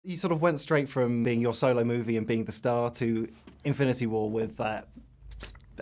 You sort of went straight from being your solo movie and being the star to Infinity War with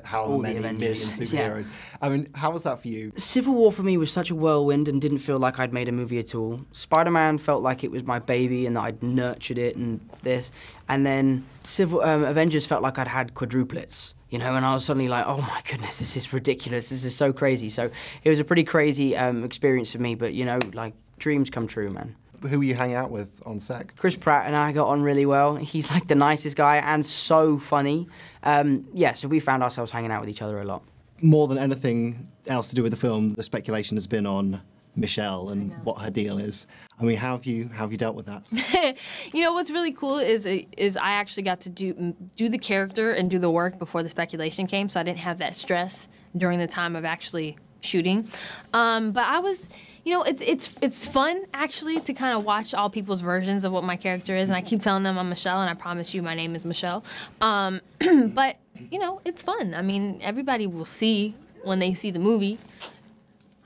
however many million superheroes. Yeah. I mean, how was that for you? Civil War for me was such a whirlwind and didn't feel like I'd made a movie at all. Spider-Man felt like it was my baby and that I'd nurtured it and this. And then Avengers felt like I'd had quadruplets, you know, and I was suddenly like, oh my goodness, this is ridiculous, this is so crazy. So it was a pretty crazy experience for me, but you know, like, dreams come true, man. Who were you hanging out with on set? Chris Pratt and I got on really well. He's like the nicest guy and so funny. Yeah, so we found ourselves hanging out with each other a lot. More than anything else to do with the film, the speculation has been on Michelle and what her deal is. I mean, how have you dealt with that? You know, what's really cool is I actually got to do the character and do the work before the speculation came, so I didn't have that stress during the time of actually shooting. But I was... You know, it's fun, actually, to kind of watch all people's versions of what my character is, and I keep telling them I'm Michelle, and I promise you my name is Michelle. But, you know, it's fun. I mean, everybody will see when they see the movie,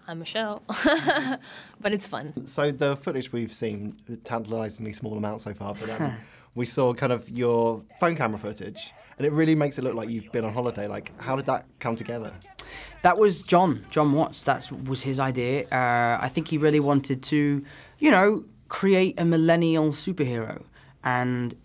I'm Michelle. But it's fun. So the footage we've seen, tantalisingly small amount so far, but we saw kind of your phone camera footage, and it really makes it look like you've been on holiday. Like, how did that come together? That was John Watts. That was his idea. I think he really wanted to, you know, create a millennial superhero. And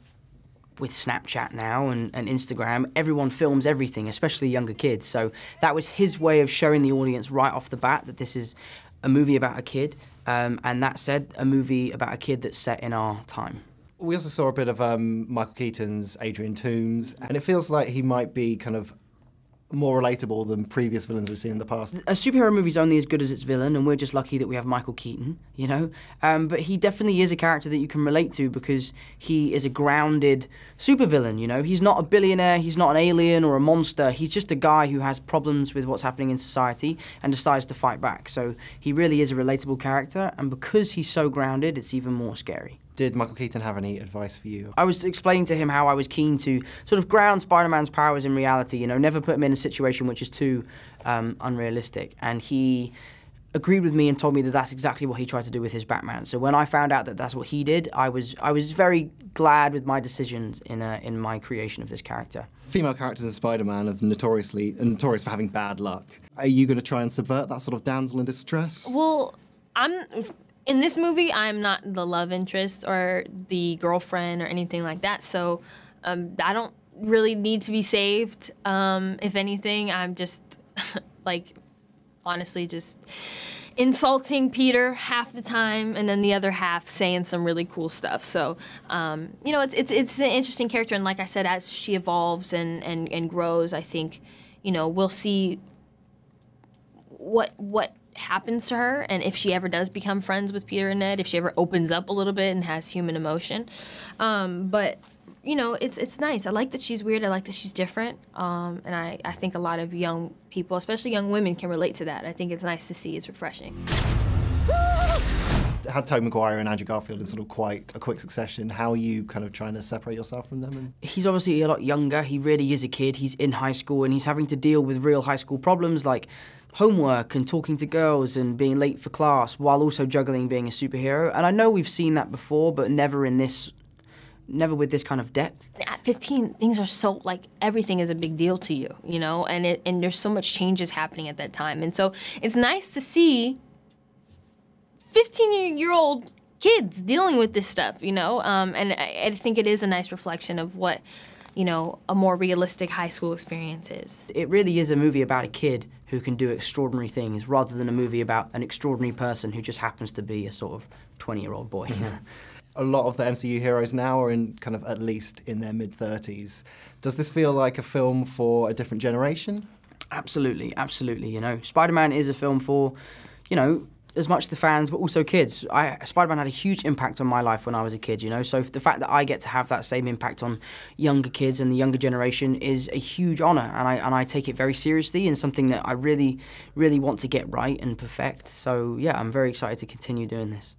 with Snapchat now and Instagram, everyone films everything, especially younger kids. So that was his way of showing the audience right off the bat that this is a movie about a kid. And that said, a movie about a kid that's set in our time. We also saw a bit of Michael Keaton's Adrian Toomes, and it feels like he might be kind of more relatable than previous villains we've seen in the past. A superhero movie's only as good as its villain, and we're just lucky that we have Michael Keaton, you know? But he definitely is a character that you can relate to because he is a grounded supervillain, you know? He's not a billionaire, he's not an alien or a monster, he's just a guy who has problems with what's happening in society and decides to fight back. So he really is a relatable character, and because he's so grounded, it's even more scary. Did Michael Keaton have any advice for you? I was explaining to him how I was keen to sort of ground Spider-Man's powers in reality, you know, never put him in a situation which is too unrealistic. And he agreed with me and told me that that's exactly what he tried to do with his Batman. So when I found out that that's what he did, I was very glad with my decisions in my creation of this character. Female characters in Spider-Man are notorious for having bad luck. Are you going to try and subvert that sort of damsel in distress? Well, in this movie, I'm not the love interest or the girlfriend or anything like that, so I don't really need to be saved. If anything, I'm just, like, honestly just insulting Peter half the time and then the other half saying some really cool stuff. So, you know, it's an interesting character, and like I said, as she evolves and grows, I think, you know, we'll see what happens to her, and if she ever does become friends with Peter and Ned, if she ever opens up a little bit and has human emotion. But, you know, it's nice. I like that she's weird. I like that she's different. And I think a lot of young people, especially young women, can relate to that. I think it's nice to see. It's refreshing. Had Tobey Maguire and Andrew Garfield in sort of quite a quick succession. How are you kind of trying to separate yourself from them? He's obviously a lot younger. He really is a kid. He's in high school, and he's having to deal with real high school problems like homework and talking to girls and being late for class while also juggling being a superhero. And I know we've seen that before, but never with this kind of depth. At 15, things are so, like, everything is a big deal to you, you know? And there's so much changes happening at that time. And so it's nice to see 15-year-old kids dealing with this stuff, you know? And I think it is a nice reflection of what, you know, a more realistic high school experience is. It really is a movie about a kid who can do extraordinary things rather than a movie about an extraordinary person who just happens to be a sort of 20-year-old boy. A lot of the MCU heroes now are in kind of at least in their mid-30s. Does this feel like a film for a different generation? Absolutely, absolutely. You know, Spider-Man is a film for, you know, as much the fans, but also kids. Spider-Man had a huge impact on my life when I was a kid, you know, so the fact that I get to have that same impact on younger kids and the younger generation is a huge honour, and I take it very seriously and something that I really, really want to get right and perfect. So, yeah, I'm very excited to continue doing this.